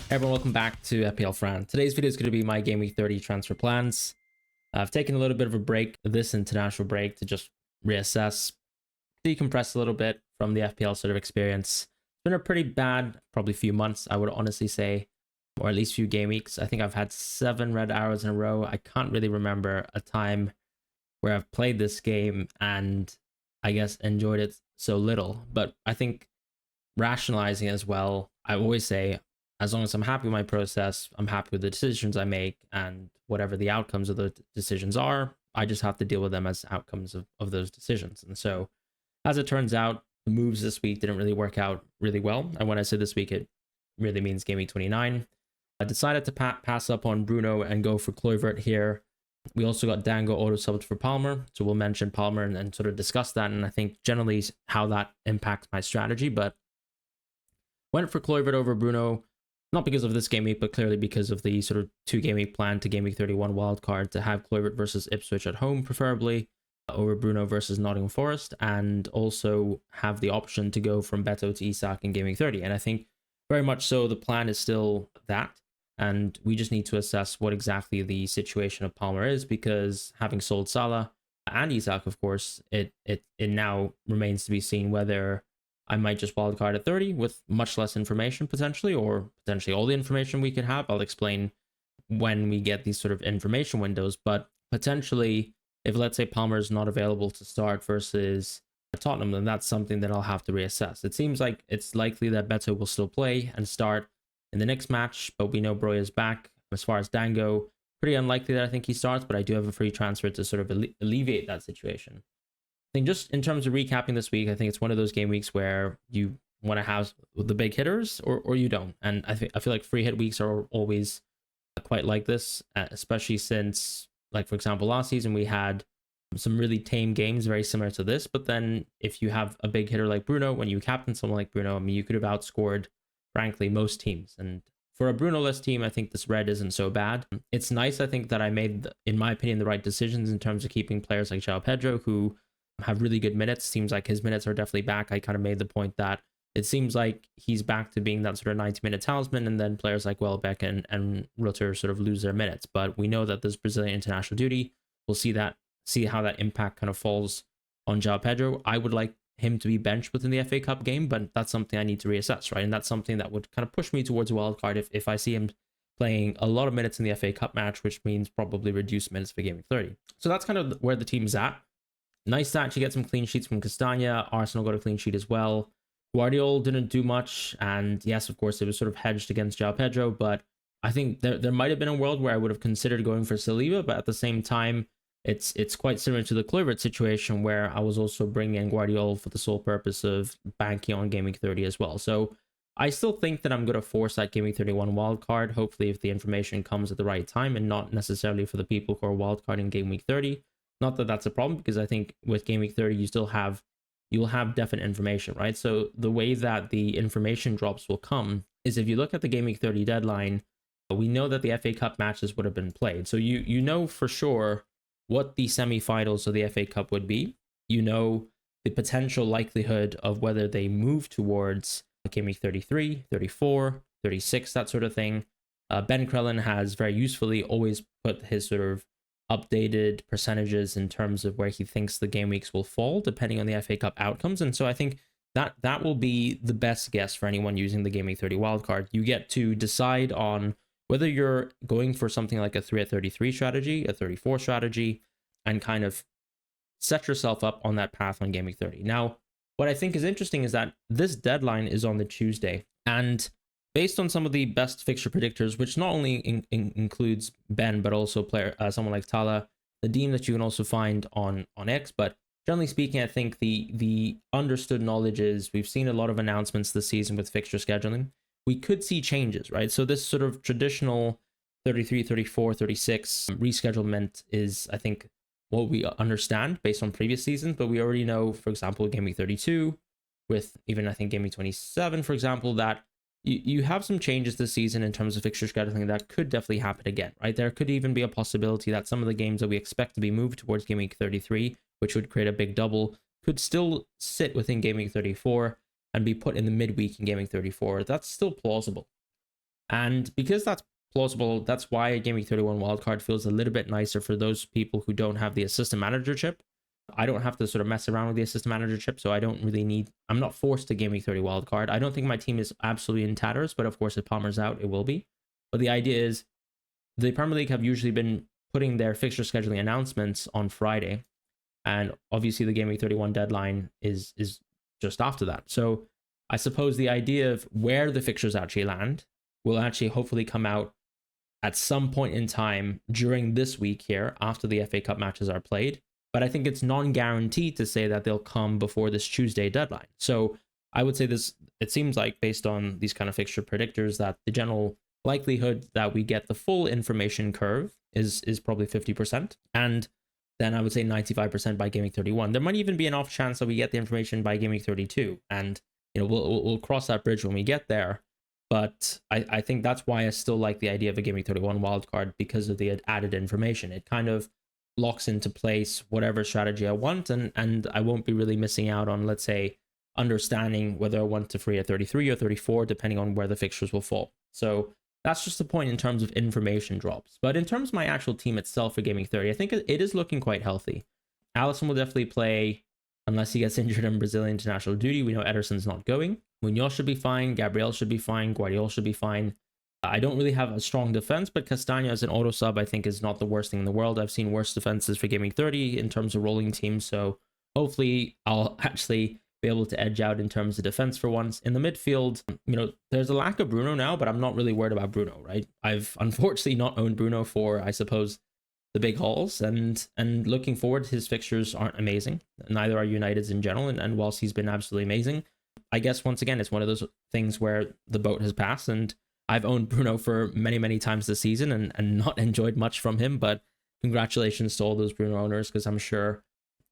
Everyone, welcome back to FPL Fran. Today's video is going to be my Game Week 30 transfer plans. I've taken a little bit of a break, this international break, to just reassess, decompress a little bit from the FPL sort of experience. It's been a pretty bad, probably few months, I would honestly say, or at least few game weeks. I think I've had 7 red arrows in a row. I can't really remember a time where I've played this game and I guess enjoyed it so little. But I think rationalizing as well, I always say, as long as I'm happy with my process, I'm happy with the decisions I make, and whatever the outcomes of the decisions are, I just have to deal with them as outcomes of those decisions. And so, as it turns out, the moves this week didn't really work out really well. And when I say this week, it really means Game Week 29. I decided to pass up on Bruno and go for Kluivert here. We also got Dango auto-subbed for Palmer, so we'll mention Palmer and sort of discuss that, and I think generally how that impacts my strategy. But went for Kluivert over Bruno, not because of this game week, but clearly because of the sort of 2 game week plan to Game Week 31 wildcard to have Kluivert versus Ipswich at home, preferably, over Bruno versus Nottingham Forest, and also have the option to go from Beto to Isak in Game Week 30. And I think very much so the plan is still that, and we just need to assess what exactly the situation of Palmer is, because having sold Salah and Isak, of course, it now remains to be seen whether I might just wildcard at 30 with much less information potentially, or potentially all the information we could have. I'll explain when we get these sort of information windows, but potentially if, let's say, Palmer is not available to start versus Tottenham, then that's something that I'll have to reassess. It seems like it's likely that Beto will still play and start in the next match, but we know Broja is back. As far as Dango, pretty unlikely that I think he starts, but I do have a free transfer to sort of alleviate that situation. I think just in terms of recapping this week, I think it's one of those game weeks where you want to have the big hitters or you don't. And I feel like free hit weeks are always quite like this, especially since, like, for example, last season we had some really tame games very similar to this. But then if you have a big hitter like Bruno, when you captain someone like Bruno, I mean, you could have outscored, frankly, most teams. And for a Bruno-less team, I think this red isn't so bad. It's nice, I think, that I made, in my opinion, the right decisions in terms of keeping players like João Pedro, who have really good minutes. Seems like his minutes are definitely back. I kind of made the point that it seems like he's back to being that sort of 90-minute talisman, and then players like Welbeck and Rutter sort of lose their minutes. But we know that this Brazilian international duty, we'll see how that impact kind of falls on João Pedro. I would like him to be benched within the FA Cup game, but that's something I need to reassess, right? And that's something that would kind of push me towards a wild card if I see him playing a lot of minutes in the FA Cup match, which means probably reduced minutes for Game Week 30. So that's kind of where the team's at. Nice to actually get some clean sheets from Castagna. Arsenal got a clean sheet as well. Guardiola didn't do much, and yes, of course, it was sort of hedged against João Pedro, but I think there might have been a world where I would have considered going for Saliba, but at the same time, it's quite similar to the Kluivert situation, where I was also bringing in Guardiola for the sole purpose of banking on Game Week 30 as well. So I still think that I'm going to force that Game Week 31 wildcard, hopefully if the information comes at the right time, and not necessarily for the people who are wildcarding Game Week 30. Not that that's a problem, because I think with Game Week 30, you'll have definite information, right? So the way that the information drops will come is if you look at the Game Week 30 deadline, we know that the FA Cup matches would have been played. So you know for sure what the semi-finals of the FA Cup would be. You know the potential likelihood of whether they move towards Game Week 33, 34, 36, that sort of thing. Ben Crellin has very usefully always put his sort of updated percentages in terms of where he thinks the game weeks will fall depending on the FA Cup outcomes. And so I think that will be the best guess for anyone using the Game Week 30 wildcard. You get to decide on whether you're going for something like a 3 at 33 strategy, a 34 strategy, and kind of set yourself up on that path on Game Week 30. Now, what I think is interesting is that this deadline is on the Tuesday, and based on some of the best fixture predictors, which not only includes Ben, but also someone like Tala, Nadim, that you can also find on X. But generally speaking, I think the understood knowledge is we've seen a lot of announcements this season with fixture scheduling. We could see changes, right? So this sort of traditional 33, 34, 36 reschedulement is, I think, what we understand based on previous seasons. But we already know, for example, Game Week 32, with even, I think, Game Week 27, for example, that you have some changes this season in terms of fixture scheduling that could definitely happen again, right? There could even be a possibility that some of the games that we expect to be moved towards Game Week 33, which would create a big double, could still sit within Game Week 34 and be put in the midweek in Game Week 34. That's still plausible. And because that's plausible, that's why a Game Week 31 wildcard feels a little bit nicer for those people who don't have the assistant manager chip. I don't have to sort of mess around with the assistant manager chip, so I don't really need, I'm not forced to Game Week 30 wildcard. I don't think my team is absolutely in tatters, but of course, if Palmer's out, it will be. But the idea is the Premier League have usually been putting their fixture scheduling announcements on Friday. And obviously the Game Week 31 deadline is just after that. So I suppose the idea of where the fixtures actually land will actually hopefully come out at some point in time during this week here after the FA Cup matches are played. But I think it's non-guaranteed to say that they'll come before this Tuesday deadline. So I would say this, it seems like based on these kind of fixture predictors that the general likelihood that we get the full information curve is probably 50%. And then I would say 95% by Game Week 31. There might even be an off chance that we get the information by Game Week 32. And, you know, we'll cross that bridge when we get there. But I think that's why I still like the idea of a Game Week 31 wildcard, because of the added information. It kind of locks into place whatever strategy I want, and I won't be really missing out on, let's say, understanding whether I want to free at 33 or 34, depending on where the fixtures will fall. So that's just the point in terms of information drops. But in terms of my actual team itself for Game Week 30, I think it is looking quite healthy. Allison will definitely play unless he gets injured in Brazilian international duty. We know Ederson's not going. Munoz should be fine. Gabriel should be fine. Guardiola should be fine. I don't really have a strong defense, but Castagna as an auto sub, I think, is not the worst thing in the world. I've seen worse defenses for Game Week 30 in terms of rolling teams. So hopefully I'll actually be able to edge out in terms of defense for once. In the midfield, you know, there's a lack of Bruno now, but I'm not really worried about Bruno, right? I've unfortunately not owned Bruno for, I suppose, the big hauls, and looking forward, his fixtures aren't amazing. Neither are United's in general, and whilst he's been absolutely amazing, I guess once again, it's one of those things where the boat has passed, and I've owned Bruno for many, many times this season and not enjoyed much from him, but congratulations to all those Bruno owners, because I'm sure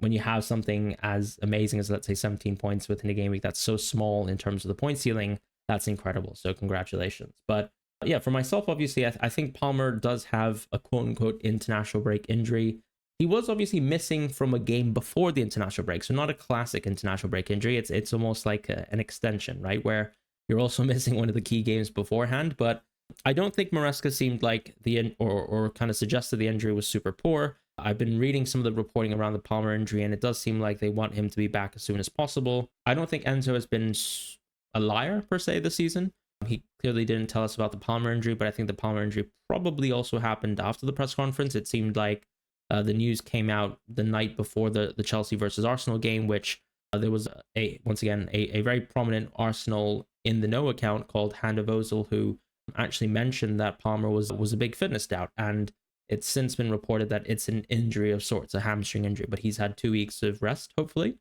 when you have something as amazing as, let's say, 17 points within a game week that's so small in terms of the point ceiling, that's incredible. So congratulations. But yeah, for myself, obviously, I think Palmer does have a quote-unquote international break injury. He was obviously missing from a game before the international break, so not a classic international break injury. It's almost like an extension, right, where you're also missing one of the key games beforehand. But I don't think Maresca seemed like or kind of suggested the injury was super poor. I've been reading some of the reporting around the Palmer injury, and it does seem like they want him to be back as soon as possible. I don't think Enzo has been a liar, per se, this season. He clearly didn't tell us about the Palmer injury, but I think the Palmer injury probably also happened after the press conference. It seemed like the news came out the night before the Chelsea versus Arsenal game, which there was, once again, a very prominent Arsenal in the know account called Hand of Ozil, who actually mentioned that Palmer was a big fitness doubt, and it's since been reported that it's an injury of sorts, a hamstring injury, but he's had 2 weeks of rest, hopefully,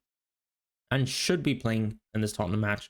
and should be playing in this Tottenham match,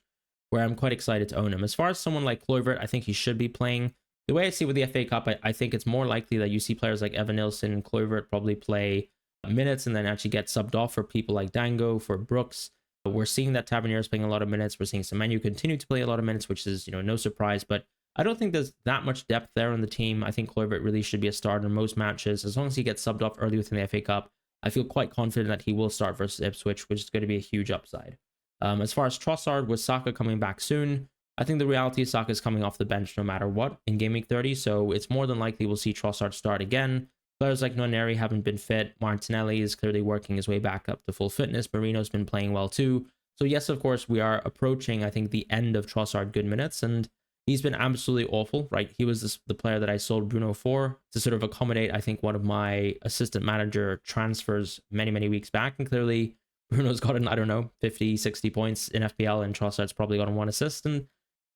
where I'm quite excited to own him. As far as someone like Kluivert, I think he should be playing. The way I see with the FA Cup, I think it's more likely that you see players like Evan Nilsson and Kluivert probably play minutes and then actually get subbed off for people like Dango, for Brooks. We're seeing that Tavernier is playing a lot of minutes. We're seeing Semenyo continue to play a lot of minutes, which is, no surprise, but I don't think there's that much depth there on the team. I think Kluivert really should be a starter in most matches. As long as he gets subbed off early within the FA Cup, I feel quite confident that he will start versus Ipswich, which is going to be a huge upside. As far as Trossard, with Saka coming back soon, I think the reality is Saka is coming off the bench no matter what in Game Week 30, so it's more than likely we'll see Trossard start again. Players like Nwaneri haven't been fit. Martinelli is clearly working his way back up to full fitness. Marino's been playing well too. So yes, of course, we are approaching, I think, the end of Trossard good minutes, and he's been absolutely awful, right? He was the player that I sold Bruno for to sort of accommodate, I think, one of my assistant manager transfers many, many weeks back, and clearly Bruno's gotten, I don't know, 50, 60 points in FPL, and Trossard's probably gotten 1 assist, and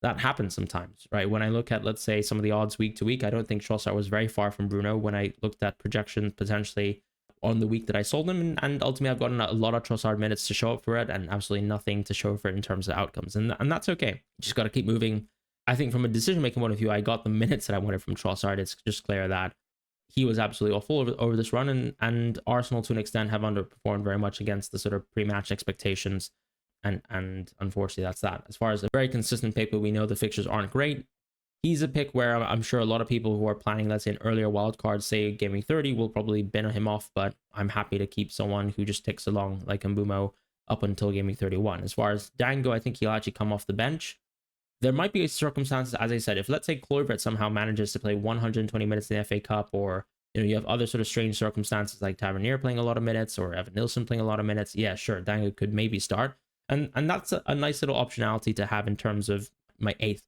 that happens sometimes, right? When I look at, let's say, some of the odds week to week, I don't think Trossard was very far from Bruno when I looked at projections potentially on the week that I sold him, and ultimately I've gotten a lot of Trossard minutes to show up for it, and absolutely nothing to show for it in terms of outcomes, and that's okay. Just got to keep moving. I think from a decision-making point of view, I got the minutes that I wanted from Trossard. It's just clear that he was absolutely awful over this run, and Arsenal, to an extent, have underperformed very much against the sort of pre-match expectations, and unfortunately, that's that. As far as a very consistent pick, but we know the fixtures aren't great, he's a pick where I'm sure a lot of people who are planning, let's say, an earlier wildcard, say Game Week 30, will probably bin him off, but I'm happy to keep someone who just ticks along, like Mbumo, up until Game Week 31. As far as Dango, I think he'll actually come off the bench. there might be circumstances, as I said, if let's say Kluivert somehow manages to play 120 minutes in the FA Cup, or you have other sort of strange circumstances like Tavernier playing a lot of minutes or Evan Nilsson playing a lot of minutes, yeah, sure, Dango could maybe start. And that's a nice little optionality to have in terms of my 8th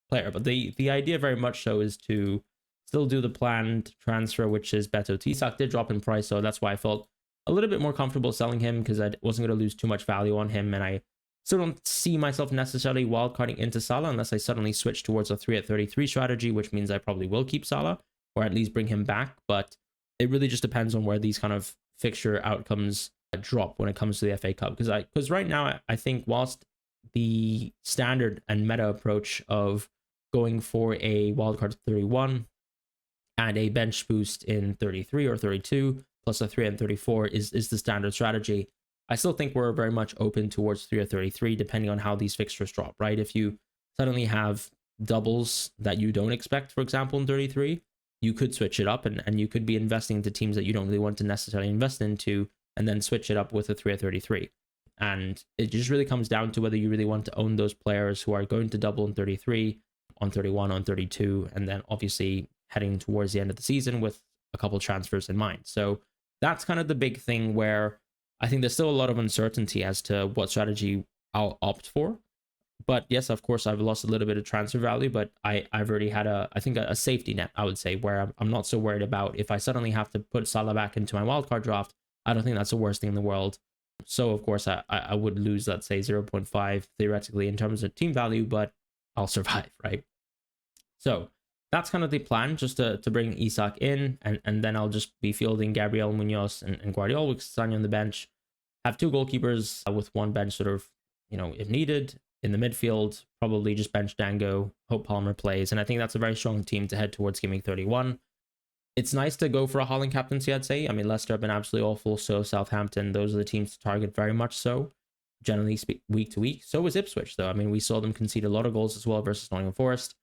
player. But the idea very much so is to still do the planned transfer, which is Beto. Tisak did drop in price, so that's why I felt a little bit more comfortable selling him, because I wasn't going to lose too much value on him, and I still don't see myself necessarily wildcarding into Salah unless I suddenly switch towards a 3 at 33 strategy, which means I probably will keep Salah or at least bring him back. But it really just depends on where these kind of fixture outcomes drop when it comes to the FA Cup. Because right now, I think whilst the standard and meta approach of going for a wildcard 31 and a bench boost in 33 or 32 plus a 3 and 34 is the standard strategy, I still think we're very much open towards 3 or 33 depending on how these fixtures drop, right? If you suddenly have doubles that you don't expect, for example, in 33, you could switch it up and you could be investing into teams that you don't really want to necessarily invest into, and then switch it up with a 3 or 33. And it just really comes down to whether you really want to own those players who are going to double in 33, on 31, on 32, and then obviously heading towards the end of the season with a couple transfers in mind. So that's kind of the big thing where I think there's still a lot of uncertainty as to what strategy I'll opt for. But yes, of course, I've lost a little bit of transfer value, but I've already had I think a safety net, I would say, where I'm not so worried about if I suddenly have to put Salah back into my wildcard draft. I don't think that's the worst thing in the world. So of course, I would lose, let's say, 0.5 theoretically in terms of team value, but I'll survive, right? So that's kind of the plan, just to bring Isak in, and then I'll just be fielding Gabriel Munoz and Guardiola with Sanya on the bench. Have 2 goalkeepers with 1 bench sort of, if needed. In the midfield, probably just bench Dango, hope Palmer plays, and I think that's a very strong team to head towards Gameweek 31. It's nice to go for a Haaland captaincy, I'd say. I mean, Leicester have been absolutely awful, so Southampton, those are the teams to target very much so, generally week to week. So is Ipswich, though. I mean, we saw them concede a lot of goals as well versus Nottingham Forest.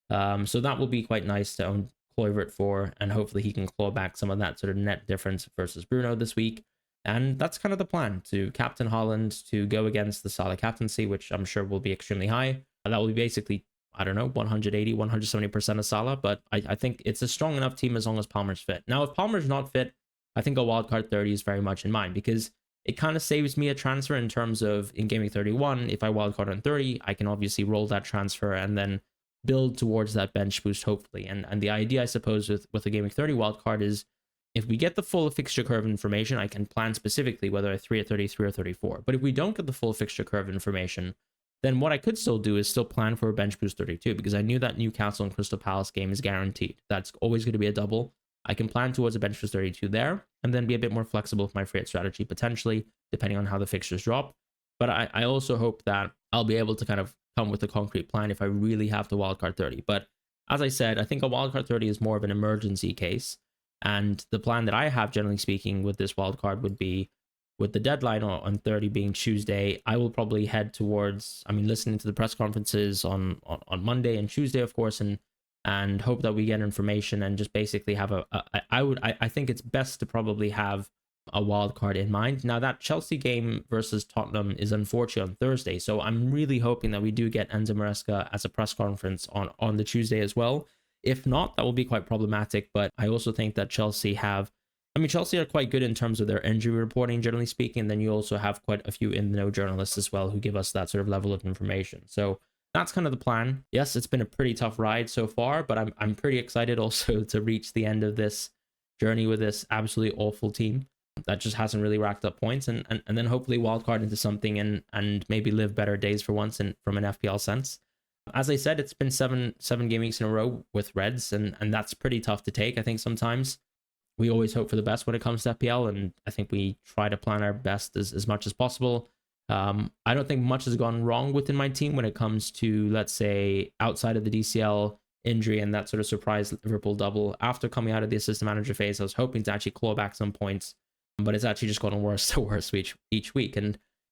So that will be quite nice to own Kluivert for, and hopefully he can claw back some of that sort of net difference versus Bruno this week. And that's kind of the plan, to captain Haaland, to go against the Salah captaincy, which I'm sure will be extremely high. That will be basically, I don't know, 180, 170% of Salah, but I think it's a strong enough team as long as Palmer's fit. Now, if Palmer's not fit, I think a wildcard 30 is very much in mind, because it kind of saves me a transfer in terms of in Gameweek 31, if I wildcard on 30, I can obviously roll that transfer and then build towards that bench boost, hopefully. And the idea, I suppose, with the Gameweek 30 wildcard is, if we get the full fixture curve information, I can plan specifically whether I 3 at 33 or 34. But if we don't get the full fixture curve information, then what I could still do is still plan for a bench boost 32, because I knew that Newcastle and Crystal Palace game is guaranteed. That's always going to be a double. I can plan towards a bench boost 32 there, and then be a bit more flexible with my free hit strategy, potentially, depending on how the fixtures drop. But I also hope that I'll be able to kind of come with a concrete plan if I really have to wildcard 30. But as I said, I think a wildcard 30 is more of an emergency case. And the plan that I have, generally speaking, with this wildcard would be, with the deadline on 30 being Tuesday, I will probably head towards, listening to the press conferences on Monday and Tuesday, of course, and hope that we get information and just basically have I think it's best to probably have a wild card in mind. Now, that Chelsea game versus Tottenham is unfortunate on Thursday, so I'm really hoping that we do get Enzo Maresca as a press conference on the Tuesday as well. If not, that will be quite problematic, but I also think that Chelsea are quite good in terms of their injury reporting, generally speaking, and then you also have quite a few in-the-know journalists as well who give us that sort of level of information. So that's kind of the plan. Yes, it's been a pretty tough ride so far, but I'm pretty excited also to reach the end of this journey with this absolutely awful team that just hasn't really racked up points, and then hopefully wildcard into something and maybe live better days for once from an FPL sense. As I said, it's been seven game weeks in a row with Reds, and that's pretty tough to take. I think sometimes we always hope for the best when it comes to FPL, and I think we try to plan our best as much as possible. I don't think much has gone wrong within my team when it comes to, let's say, outside of the DCL injury and that sort of surprise Liverpool double. After coming out of the assistant manager phase, I was hoping to actually claw back some points, but it's actually just gotten worse to worse each week.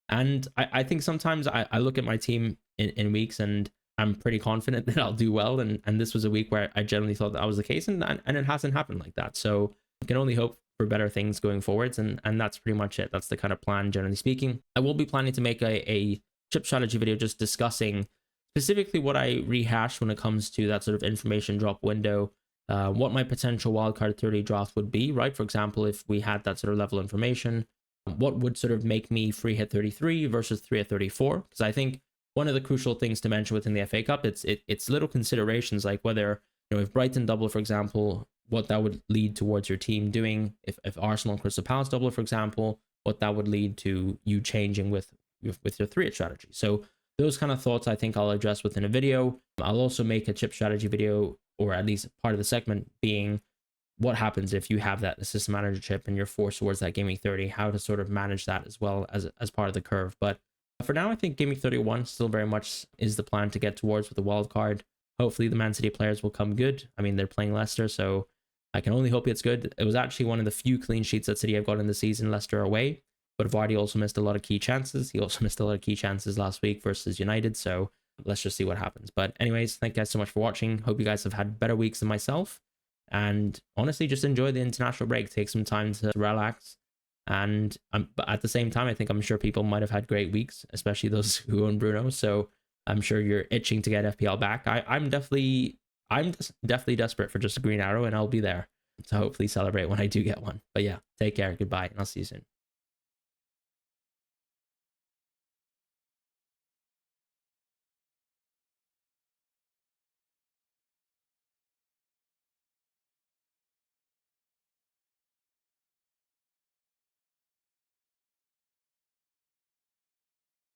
And I think sometimes I look at my team in weeks and I'm pretty confident that I'll do well. And this was a week where I generally thought that was the case, and it hasn't happened like that. So I can only hope for better things going forwards. And that's pretty much it. That's the kind of plan, generally speaking. I will be planning to make a chip strategy video just discussing specifically what I rehashed when it comes to that sort of information drop window, what my potential wildcard 30 draft would be, right? For example, if we had that sort of level information, what would sort of make me free hit 33 versus 3 at 34? Because I think one of the crucial things to mention within the FA Cup, it's little considerations like whether, if Brighton double, for example, what that would lead towards your team doing. If Arsenal and Crystal Palace double, for example, what that would lead to you changing with your 3-hit strategy. So those kind of thoughts I think I'll address within a video. I'll also make a chip strategy video, or at least part of the segment being what happens if you have that assistant manager chip and you're forced towards that Game Week 30, how to sort of manage that as well as part of the curve. But for now, I think Game Week 31 still very much is the plan to get towards with the wild card. Hopefully the Man City players will come good. I mean, they're playing Leicester, so I can only hope it's good. It was actually one of the few clean sheets that City have got in the season, Leicester away. But Vardy also missed a lot of key chances. He also missed a lot of key chances last week versus United. So let's just see what happens. But anyways, thank you guys so much for watching. Hope you guys have had better weeks than myself. And honestly, just enjoy the international break. Take some time to relax. And but at the same time, I think I'm sure people might have had great weeks, especially those who own Bruno. So I'm sure you're itching to get FPL back. I'm definitely desperate for just a green arrow, and I'll be there to hopefully celebrate when I do get one. But yeah, take care. Goodbye, and I'll see you soon.